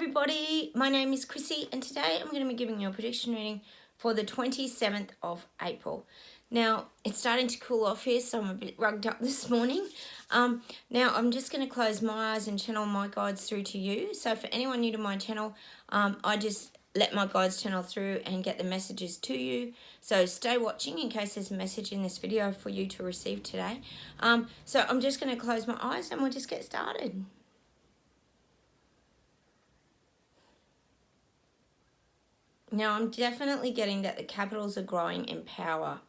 everybody, my name is Chrissy and today I'm going to be giving you a prediction reading for the 27th of April. Now, it's starting to cool off here, so I'm a bit rugged up this morning. Now, I'm just going to close my eyes and channel my guides through to you. So for anyone new to my channel, I just let my guides channel through and get the messages to you. So stay watching in case there's a message in this video for you to receive today. So I'm just going to close my eyes and we'll just get started. Now, I'm definitely getting that the capitals are growing in power.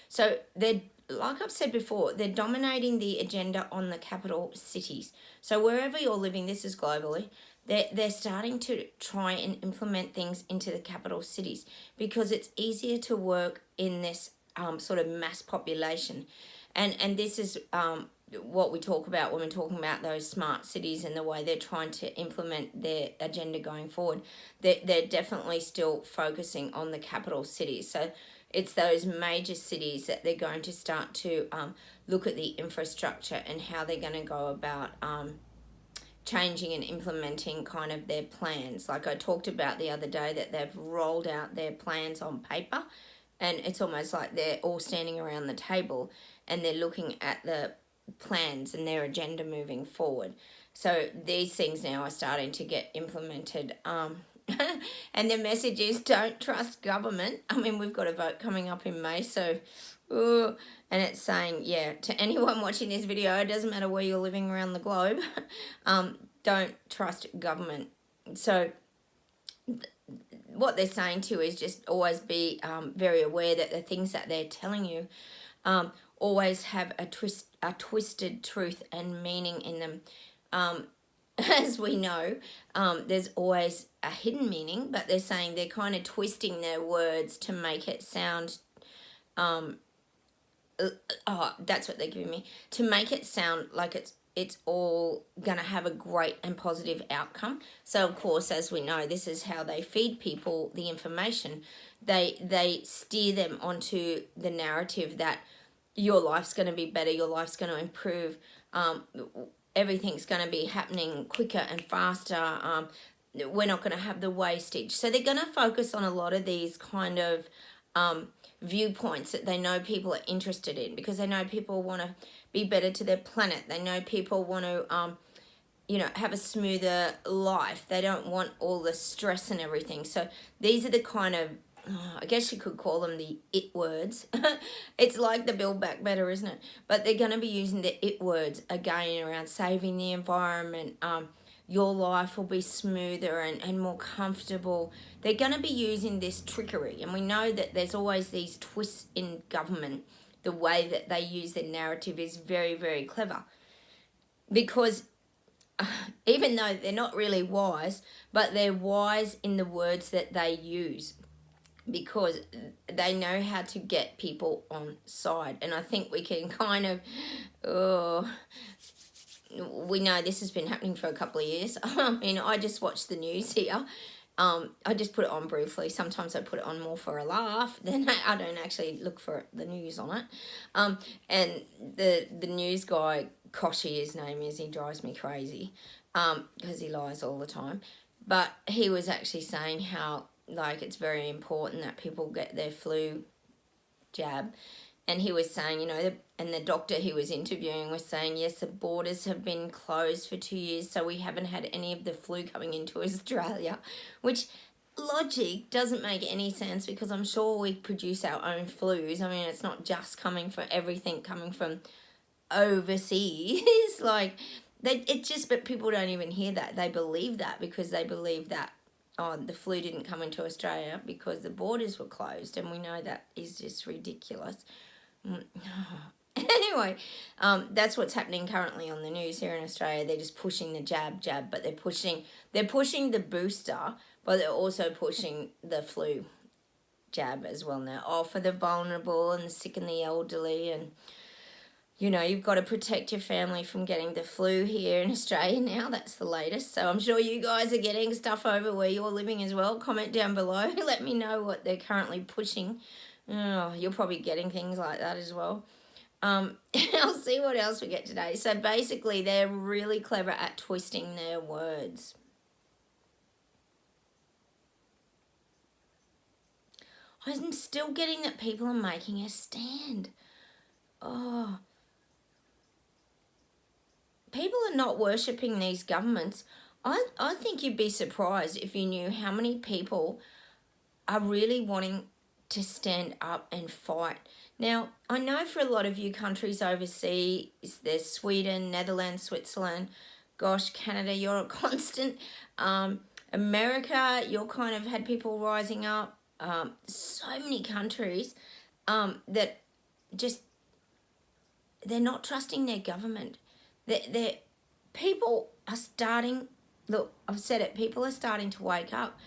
So they're, like I've said before, they're dominating the agenda on the capital cities. So wherever you're living, this is globally, they're starting to try and implement things into the capital cities because it's easier to work in this sort of mass population. And this is what we talk about when we're talking about those smart cities and the way they're trying to implement their agenda going forward. They're definitely still focusing on the capital cities. So it's those major cities that they're going to start to look at the infrastructure and how they're going to go about changing and implementing kind of their plans. Like I talked about the other day, that they've rolled out their plans on paper, and it's almost like they're all standing around the table and they're looking at the plans and their agenda moving forward. So these things now are starting to get implemented. And the message is don't trust government. I mean, we've got a vote coming up in May, so and it's saying, yeah, to anyone watching this video, it doesn't matter where you're living around the globe, don't trust government. So what they're saying to is just always be very aware that the things that they're telling you always have a twisted truth and meaning in them. As we know, there's always a hidden meaning, but they're saying they're kind of twisting their words to make it sound, that's what they're giving me, to make it sound like it's all going to have a great and positive outcome. So, of course, as we know, this is how they feed people the information. They steer them onto the narrative that your life's going to be better, your life's going to improve, everything's going to be happening quicker and faster, we're not going to have the wastage. So they're going to focus on a lot of these kind of viewpoints that they know people are interested in, because they know people want to be better to their planet. They know people want to, have a smoother life. They don't want all the stress and everything. So these are the kind of, I guess you could call them the it words. It's like the Build Back Better, isn't it? But they're going to be using the it words again around saving the environment. Your life will be smoother and more comfortable. They're going to be using this trickery. And we know that there's always these twists in government. The way that they use their narrative is very, very clever. Because even though they're not really wise, but they're wise in the words that they use, because they know how to get people on side. And I think we can kind of, we know this has been happening for a couple of years. I mean, I just watched the news here. I just put it on briefly. Sometimes I put it on more for a laugh. Then I don't actually look for the news on it. And the news guy, Koshy, his name is, he drives me crazy because he lies all the time. But he was actually saying how, like, it's very important that people get their flu jab. And he was saying, and the doctor he was interviewing was saying, yes, the borders have been closed for 2 years, so we haven't had any of the flu coming into Australia, which logic doesn't make any sense, because I'm sure we produce our own flus. I mean, it's not just coming from everything coming from overseas. Like, but people don't even hear that. They believe that because they believe that, the flu didn't come into Australia because the borders were closed, and we know that is just ridiculous. Anyway, that's what's happening currently on the news here in Australia. They're just pushing the jab, but they're pushing the booster, but they're also pushing the flu jab as well now. For the vulnerable and the sick and the elderly, and you've got to protect your family from getting the flu here in Australia now. That's the latest. So I'm sure you guys are getting stuff over where you're living as well. Comment down below. Let me know what they're currently pushing. You're probably getting things like that as well. I'll see what else we get today. So basically, they're really clever at twisting their words. I'm still getting that people are making a stand. Oh, people are not worshipping these governments. I think you'd be surprised if you knew how many people are really wanting to stand up and fight. Now, I know for a lot of you countries overseas, there's Sweden, Netherlands, Switzerland, gosh, Canada, you're a constant. America, you're kind of had people rising up. So many countries that just, they're not trusting their government. They're people are starting, look, I've said it, people are starting to wake up,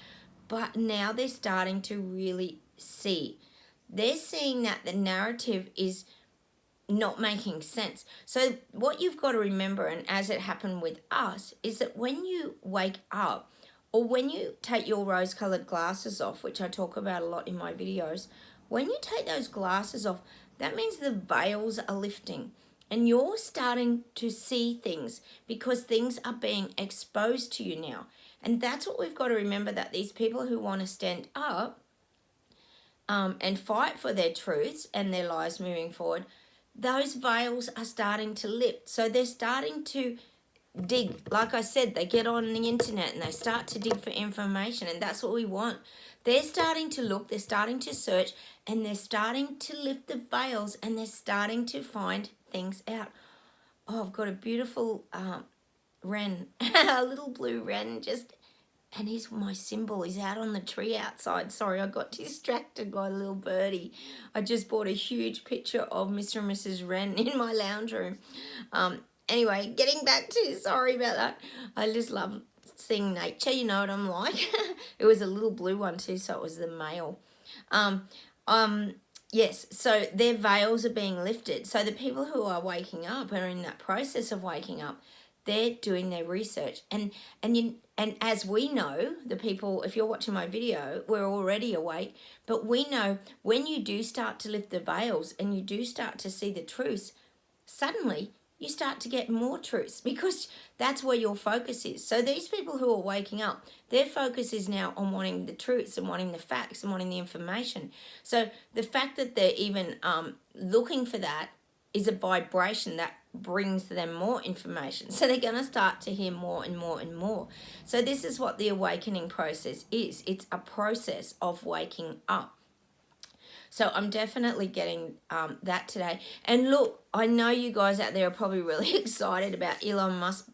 but now they're starting to really see. They're seeing that the narrative is not making sense. So what you've got to remember, and as it happened with us, is that when you wake up, or when you take your rose-colored glasses off, which I talk about a lot in my videos, when you take those glasses off, that means the veils are lifting. And you're starting to see things because things are being exposed to you now. And that's what we've got to remember, that these people who want to stand up and fight for their truths and their lives moving forward, those veils are starting to lift. So they're starting to dig. Like I said, they get on the internet and they start to dig for information, and that's what we want. They're starting to look, they're starting to search, and they're starting to lift the veils, and they're starting to find things out. Oh, I've got a beautiful wren, a little blue wren, and he's my symbol. He's out on the tree outside. Sorry, I got distracted by a little birdie. I just bought a huge picture of Mr. and Mrs. Wren in my lounge room. Anyway, getting back to, sorry about that. I just love seeing nature, you know what I'm like. It was a little blue one too, so it was the male. Yes, so their veils are being lifted. So the people who are waking up are in that process of waking up. They're doing their research. And as we know, the people, if you're watching my video, we're already awake. But we know when you do start to lift the veils and you do start to see the truths, suddenly you start to get more truths, because that's where your focus is. So these people who are waking up, their focus is now on wanting the truths and wanting the facts and wanting the information. So the fact that they're even looking for that is a vibration that brings them more information. So they're going to start to hear more and more and more. So this is what the awakening process is. It's a process of waking up. So I'm definitely getting that today. And look, I know you guys out there are probably really excited about Elon Musk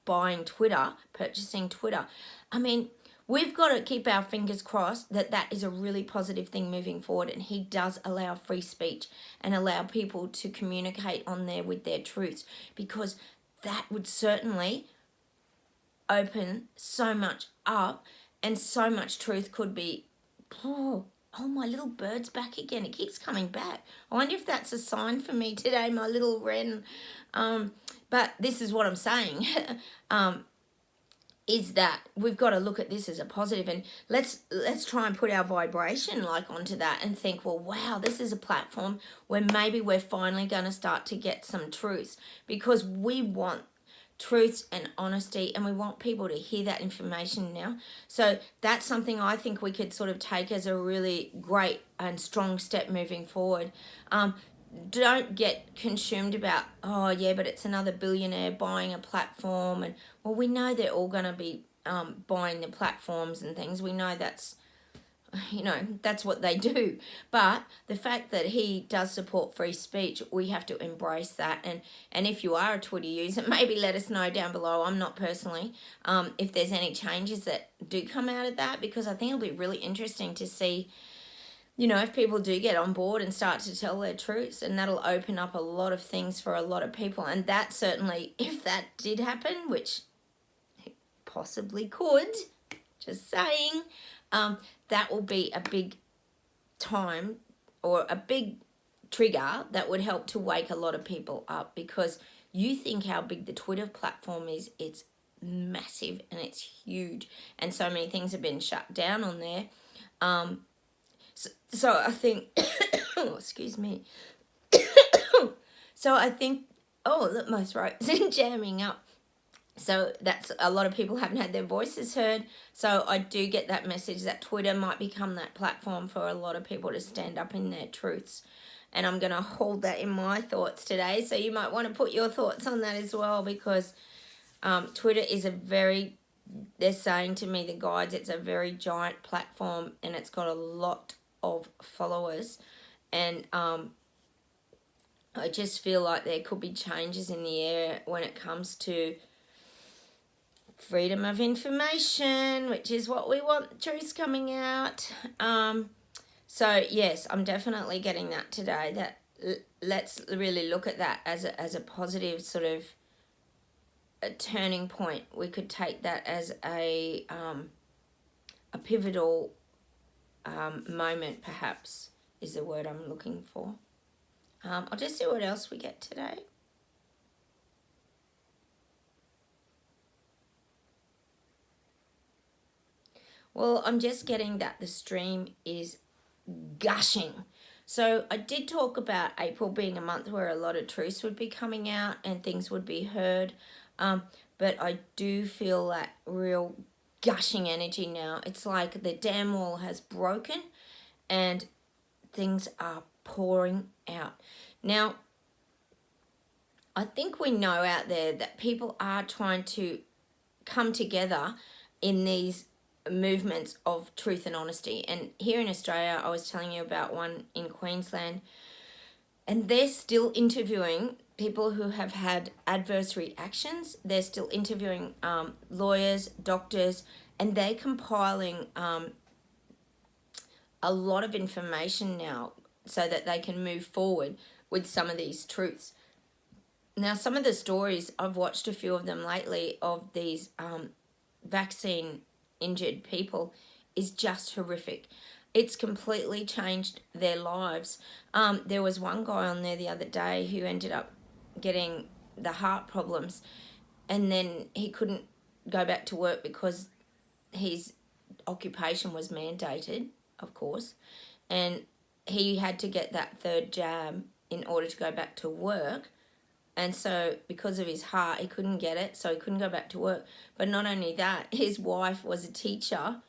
buying Twitter, purchasing Twitter. I mean, we've got to keep our fingers crossed that that is a really positive thing moving forward, and he does allow free speech and allow people to communicate on there with their truths, because that would certainly open so much up, and so much truth could be... Oh, my little bird's back again. It keeps coming back. I wonder if that's a sign for me today, my little wren. But this is what I'm saying, is that we've got to look at this as a positive, and let's try and put our vibration like onto that and think, well, wow, this is a platform where maybe we're finally going to start to get some truths, because we want truths and honesty, and we want people to hear that information now. So that's something I think we could sort of take as a really great and strong step moving forward. Don't get consumed about, oh yeah, but it's another billionaire buying a platform, and well, we know they're all going to be buying the platforms and things. We know that's, you know, that's what they do. But the fact that he does support free speech, we have to embrace that. And if you are a Twitter user, maybe let us know down below. I'm not personally, if there's any changes that do come out of that, because I think it'll be really interesting to see, you know, if people do get on board and start to tell their truths, and that'll open up a lot of things for a lot of people. And that certainly, if that did happen, which it possibly could, just saying, that will be a big time, or a big trigger that would help to wake a lot of people up, because you think how big the Twitter platform is. It's massive and it's huge, and so many things have been shut down on there. So I think, oh, excuse me, So I think, oh, look, my throat's jamming up. So that's a lot of people haven't had their voices heard. So I do get that message that Twitter might become that platform for a lot of people to stand up in their truths. And I'm going to hold that in my thoughts today. So you might want to put your thoughts on that as well, because Twitter is they're saying to me, the guides, it's a very giant platform and it's got a lot of followers. And I just feel like there could be changes in the air when it comes to freedom of information, which is what we want, truths coming out. So yes, I'm definitely getting that today, that let's really look at that as a positive sort of a turning point. We could take that as a pivotal moment, perhaps, is the word I'm looking for. I'll just see what else we get today. Well, I'm just getting that the stream is gushing. So I did talk about April being a month where a lot of truths would be coming out and things would be heard. But I do feel that real gushing energy now. It's like the dam wall has broken and things are pouring out. Now, I think we know out there that people are trying to come together in these movements of truth and honesty. And here in Australia, I was telling you about one in Queensland, and they're still interviewing people who have had adverse reactions. They're still interviewing lawyers, doctors, and they're compiling a lot of information now so that they can move forward with some of these truths. Now, some of the stories, I've watched a few of them lately, of these vaccine injured people, is just horrific. It's completely changed their lives. There was one guy on there the other day who ended up getting the heart problems, and then he couldn't go back to work because his occupation was mandated, of course, and he had to get that third jab in order to go back to work. And so because of his heart, he couldn't get it, so he couldn't go back to work. But not only that, his wife was a teacher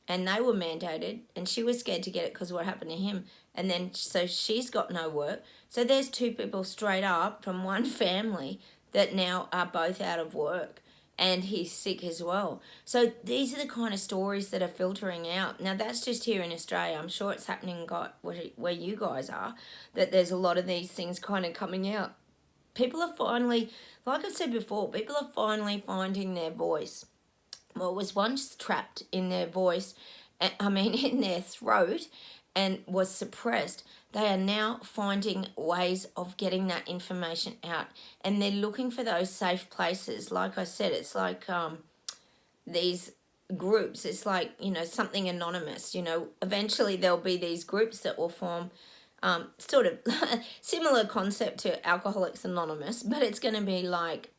and they were mandated, and she was scared to get it because of what happened to him. And then so she's got no work. So there's two people straight up from one family that now are both out of work, and he's sick as well. So these are the kind of stories that are filtering out. Now, that's just here in Australia. I'm sure it's happening where you guys are, that there's a lot of these things kind of coming out. People are finally, like I said before, people are finally finding their voice. What was once trapped in their voice, in their throat, and was suppressed, they are now finding ways of getting that information out. And they're looking for those safe places. Like I said, it's like these groups. It's like, something anonymous. Eventually there'll be these groups that will form, sort of similar concept to Alcoholics Anonymous, but it's going to be like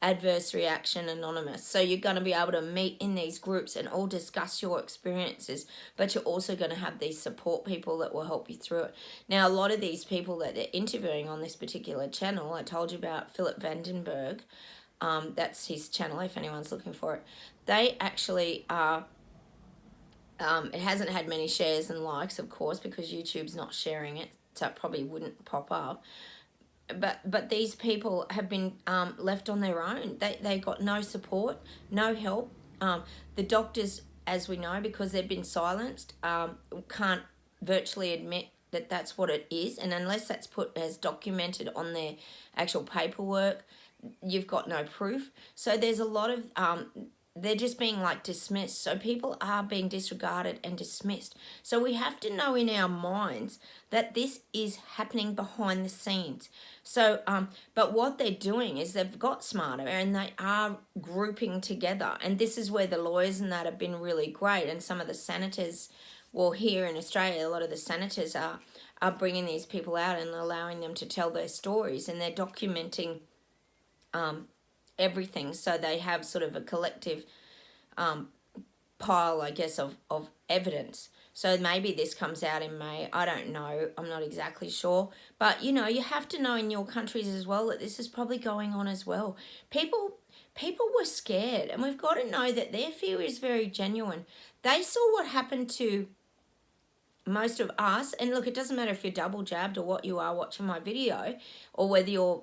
Adverse Reaction Anonymous. So you're going to be able to meet in these groups and all discuss your experiences, but you're also going to have these support people that will help you through it. Now, a lot of these people that they're interviewing on this particular channel, I told you about Philip Vandenberg, that's his channel if anyone's looking for it, they actually are it hasn't had many shares and likes, of course, because YouTube's not sharing it, so it probably wouldn't pop up. But these people have been left on their own. They got no support, no help. The doctors, as we know, because they've been silenced, can't virtually admit that that's what it is. And unless that's put as documented on their actual paperwork, you've got no proof. So there's a lot of they're just being like dismissed. So people are being disregarded and dismissed. So we have to know in our minds that this is happening behind the scenes. So, but what they're doing is they've got smarter and they are grouping together. And this is where the lawyers and that have been really great. And some of the senators, well, here in Australia, a lot of the senators are bringing these people out and allowing them to tell their stories, and they're documenting everything, so they have sort of a collective pile, I guess, of evidence. So maybe this comes out in May. I don't know. I'm not exactly sure. But, you know, you have to know in your countries as well that this is probably going on as well. People were scared, and we've got to know that their fear is very genuine. They saw what happened to most of us, and look, it doesn't matter if you're double jabbed or what you are watching my video, or whether you're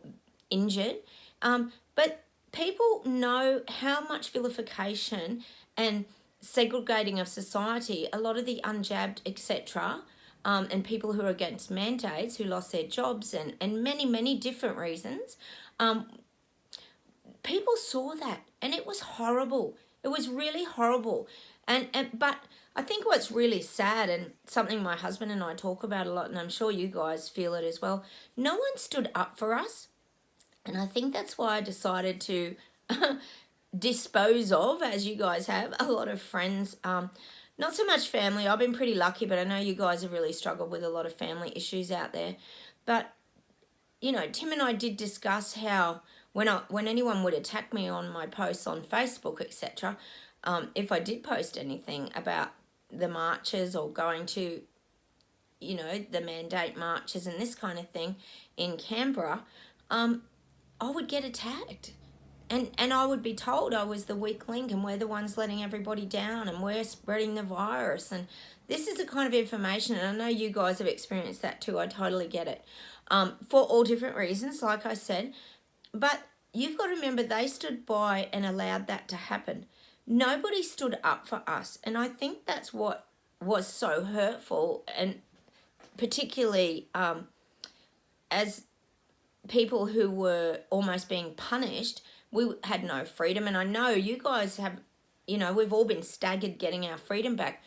injured, but people know how much vilification and segregating of society a lot of the unjabbed, etc., and people who are against mandates, who lost their jobs, and many different reasons, people saw that, and it was horrible. It was really horrible. But I think what's really sad, and something my husband and I talk about a lot, and I'm sure you guys feel it as well, no one stood up for us. And I think that's why I decided to dispose of, as you guys have, a lot of friends. Not so much family. I've been pretty lucky, but I know you guys have really struggled with a lot of family issues out there. But, you know, Tim and I did discuss how when anyone would attack me on my posts on Facebook, etc., if I did post anything about the marches or going to, you know, the mandate marches and this kind of thing in Canberra, I would get attacked. And I would be told I was the weak link and we're the ones letting everybody down and we're spreading the virus. And this is the kind of information, and I know you guys have experienced that too. I totally get it. For all different reasons, like I said. But you've got to remember, they stood by and allowed that to happen. Nobody stood up for us. And I think that's what was so hurtful, and particularly as people who were almost being punished, we had no freedom. And I know you guys have, you know, we've all been staggered getting our freedom back.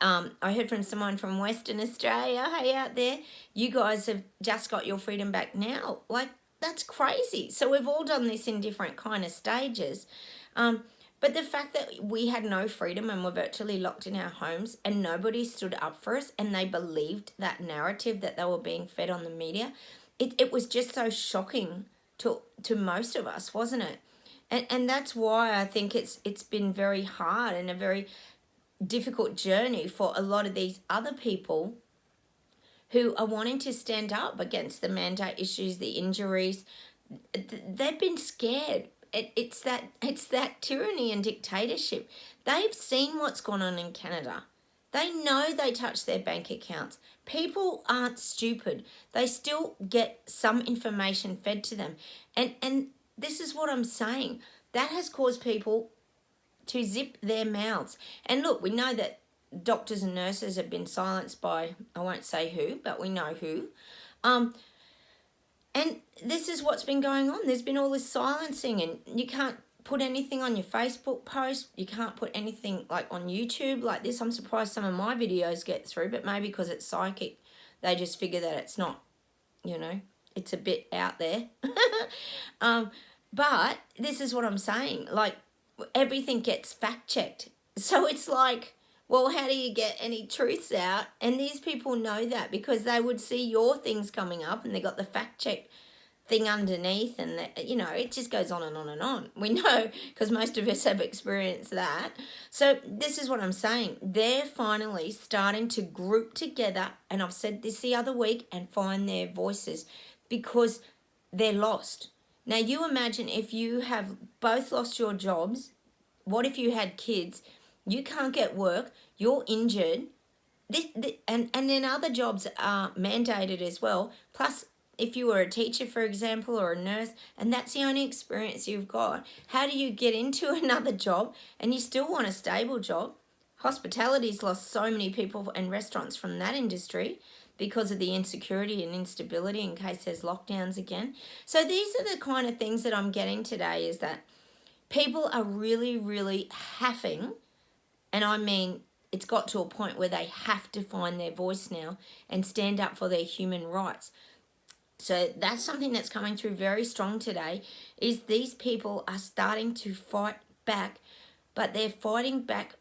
I heard from someone from Western Australia, hey, out there, you guys have just got your freedom back now. Like, that's crazy. So we've all done this in different kind of stages. But the fact that we had no freedom and were virtually locked in our homes and nobody stood up for us, and they believed that narrative that they were being fed on the media, it was just so shocking to most of us, wasn't it? And that's why I think it's been very hard and a very difficult journey for a lot of these other people who are wanting to stand up against the mandate issues, the injuries. They've been scared. It's that tyranny and dictatorship. They've seen what's gone on in Canada. They know they touch their bank accounts. People aren't stupid. They still get some information fed to them. And this is what I'm saying. That has caused people to zip their mouths. And look, we know that doctors and nurses have been silenced by, I won't say who, but we know who. And this is what's been going on. There's been all this silencing, and you can't put anything on your Facebook post. You can't put anything like on YouTube like this. I'm surprised some of my videos get through, but maybe because it's psychic, they just figure that it's not, you know, it's a bit out there. But this is what I'm saying. Like, everything gets fact checked. So it's like, well, how do you get any truths out? And these people know that because they would see your things coming up and they got the fact check thing underneath, and you know, it just goes on and on and on. We know because most of us have experienced that. So this is what I'm saying. They're finally starting to group together, and I've said this the other week, and find their voices because they're lost. Now you imagine if you have both lost your jobs. What if you had kids? You can't get work. You're injured. And then other jobs are mandated as well. Plus, if you were a teacher, for example, or a nurse, and that's the only experience you've got, how do you get into another job and you still want a stable job? Hospitality's lost so many people and restaurants from that industry because of the insecurity and instability in case there's lockdowns again. So these are the kind of things that I'm getting today, is that people are really, really having, and I mean, it's got to a point where they have to find their voice now and stand up for their human rights. So that's something that's coming through very strong today, is these people are starting to fight back, but they're fighting back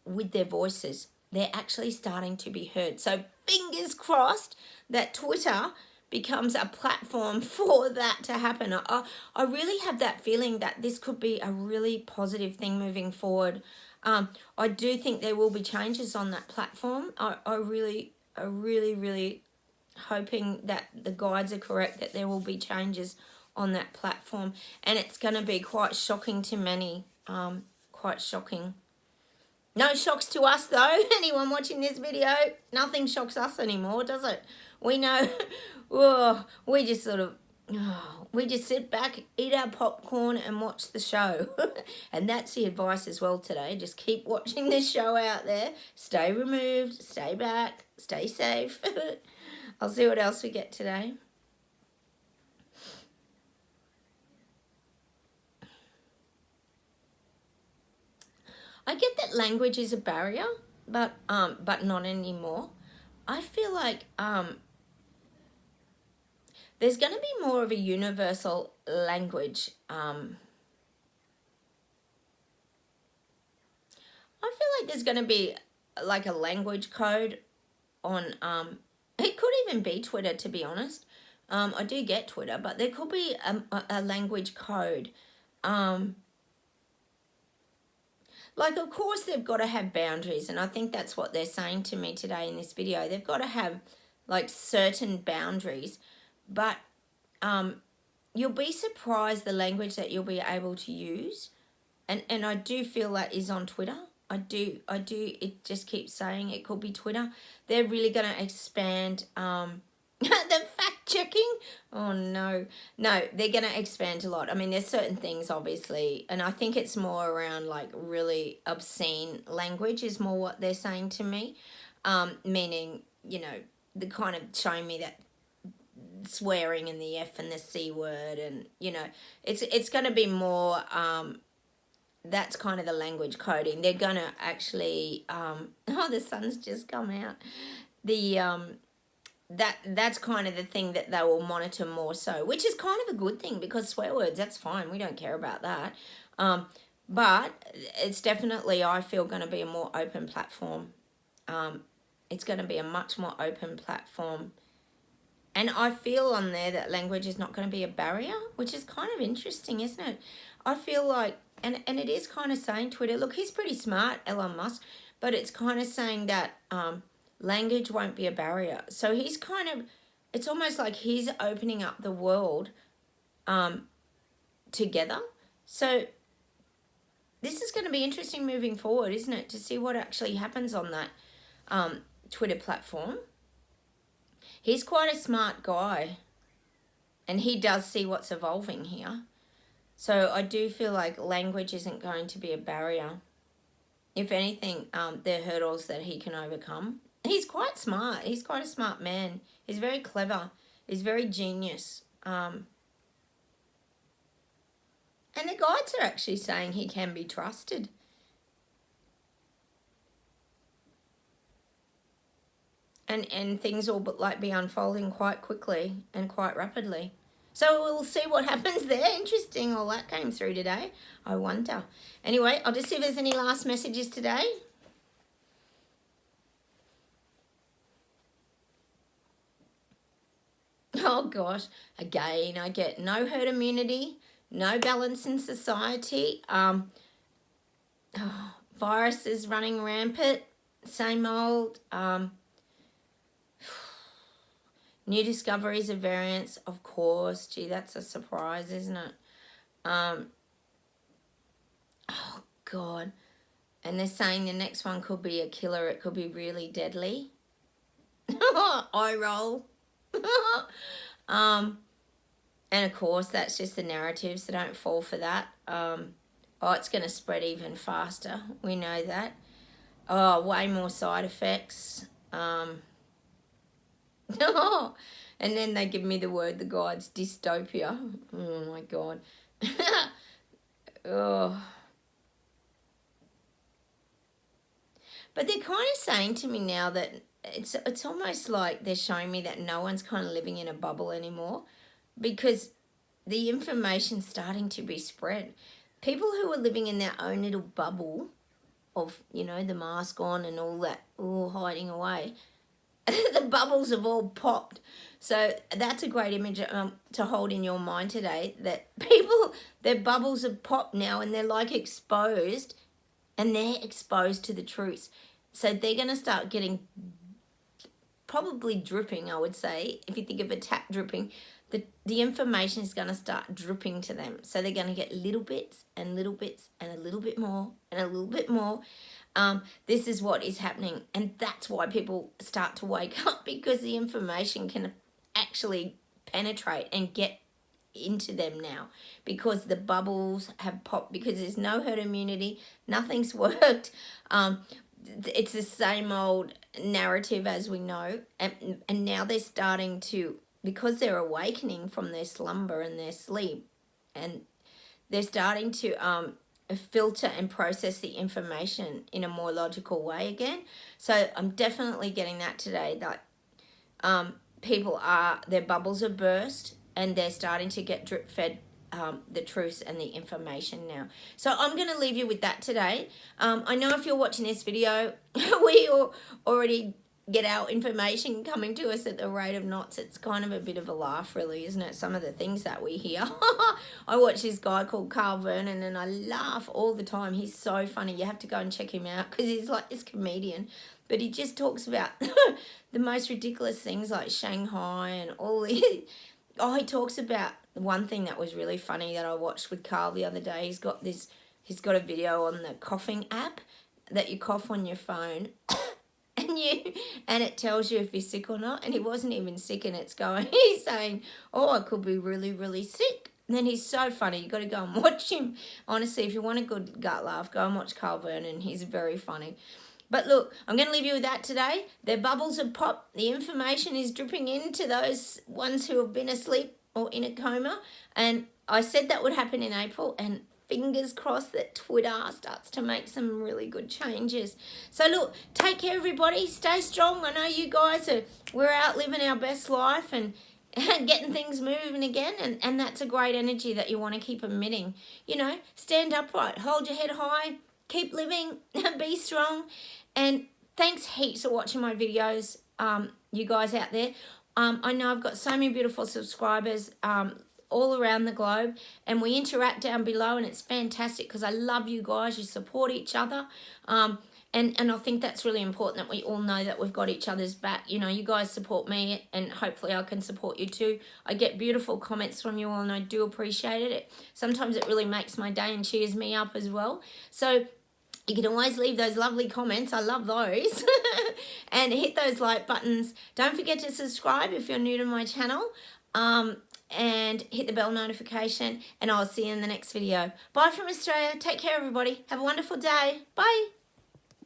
with their voices. They're actually starting to be heard. So fingers crossed that Twitter becomes a platform for that to happen. I really have that feeling that this could be a really positive thing moving forward. I do think there will be changes on that platform. I really, really hoping that the guides are correct, that there will be changes on that platform, and it's going to be quite shocking to many. Quite shocking. No shocks to us though. Anyone watching this video, nothing shocks us anymore, does it? We know. Oh, we just sort of, we just sit back, eat our popcorn and watch the show. And that's the advice as well today. Just keep watching this show out there. Stay removed, stay back, stay safe. I'll see what else we get today. I get that language is a barrier, but not anymore. I feel like there's going to be more of a universal language. I feel like there's going to be like a language code on, it could even be Twitter, to be honest. I do get Twitter, but there could be a language code. Like, of course, they've got to have boundaries, and I think that's what they're saying to me today in this video. They've got to have, like, certain boundaries, but you'll be surprised the language that you'll be able to use, and I do feel that is on Twitter. I do. It just keeps saying it could be Twitter. They're really going to expand the fact checking. Oh no, they're going to expand a lot. I mean, there's certain things obviously, and I think it's more around like really obscene language is more what they're saying to me, meaning, you know, the kind of showing me that swearing and the F and the C word, and you know, it's going to be more that's kind of the language coding. They're going to actually oh, the sun's just come out. The that's kind of the thing that they will monitor more so, which is kind of a good thing, because swear words, that's fine, we don't care about that, but it's definitely, I feel, going to be a more open platform. It's going to be a much more open platform, and I feel on there that language is not going to be a barrier, which is kind of interesting, isn't it? I feel like, and it is kind of saying, Twitter, look, he's pretty smart, Elon Musk, but it's kind of saying that language won't be a barrier. So he's kind of, it's almost like he's opening up the world together. So this is going to be interesting moving forward, isn't it, to see what actually happens on that Twitter platform. He's quite a smart guy, and he does see what's evolving here. So I do feel like language isn't going to be a barrier. If anything, there are hurdles that he can overcome. He's quite smart. He's quite a smart man. He's very clever. He's very genius. And the guides are actually saying he can be trusted. And things will like be unfolding quite quickly and quite rapidly. So we'll see what happens there. Interesting, all that came through today. I wonder. Anyway, I'll just see if there's any last messages today. Oh gosh, again, I get no herd immunity, no balance in society, viruses running rampant, same old, new discoveries of variants, of course. Gee, that's a surprise, isn't it? Oh God. And they're saying the next one could be a killer. It could be really deadly. Eye roll. And of course, that's just the narrative, so don't fall for that. Oh, it's going to spread even faster. We know that. Oh, way more side effects. And then they give me the word, the guides, dystopia. Oh my God. Oh. But they're kind of saying to me now that it's almost like they're showing me that no one's kind of living in a bubble anymore, because the information's starting to be spread. People who are living in their own little bubble of, you know, the mask on and all that, all hiding away, the bubbles have all popped. So that's a great image to hold in your mind today, that people, their bubbles have popped now and they're like exposed, and they're exposed to the truth. So they're going to start getting probably dripping, I would say. If you think of a tap dripping, the information is going to start dripping to them. So they're going to get little bits and little bits and a little bit more and a little bit more. This is what is happening, and that's why people start to wake up, because the information can actually penetrate and get into them now, because the bubbles have popped, because there's no herd immunity, nothing's worked. It's the same old narrative as we know, and now they're starting to, because they're awakening from their slumber and their sleep, and they're starting to filter and process the information in a more logical way again. So I'm definitely getting that today, that people are, their bubbles are burst and they're starting to get drip fed the truths and the information now. So I'm going to leave you with that today. I know if you're watching this video, we already get our information coming to us at the rate of knots. It's kind of a bit of a laugh, really, isn't it? Some of the things that we hear. I watch this guy called Carl Vernon and I laugh all the time. He's so funny. You have to go and check him out, because he's like this comedian, but he just talks about the most ridiculous things like Shanghai and all the... Oh, he talks about one thing that was really funny that I watched with Carl the other day. He's got a video on the coughing app that you cough on your phone. And it tells you if you're sick or not. And he wasn't even sick, and it's going, he's saying, oh, I could be really, really sick. And then he's so funny. You got to go and watch him. Honestly, if you want a good gut laugh, go and watch Carl Vernon. He's very funny. But look, I'm going to leave you with that today. Their bubbles have popped. The information is dripping into those ones who have been asleep or in a coma. And I said that would happen in April, and fingers crossed that Twitter starts to make some really good changes. So look, take care, everybody. Stay strong. I know you guys we're out living our best life and getting things moving again, and that's a great energy that you want to keep emitting. You know, stand upright, hold your head high, keep living, be strong, and thanks heaps for watching my videos, you guys out there. I know I've got so many beautiful subscribers all around the globe, and we interact down below, and it's fantastic because I love you guys. You support each other, and I think that's really important, that we all know that we've got each other's back. You know, you guys support me, and hopefully I can support you too. I get beautiful comments from you all, and I do appreciate it. Sometimes it really makes my day and cheers me up as well. So you can always leave those lovely comments. I love those. And hit those like buttons. Don't forget to subscribe if you're new to my channel. And hit the bell notification, and I'll see you in the next video. Bye from Australia. Take care, everybody. Have a wonderful day. Bye.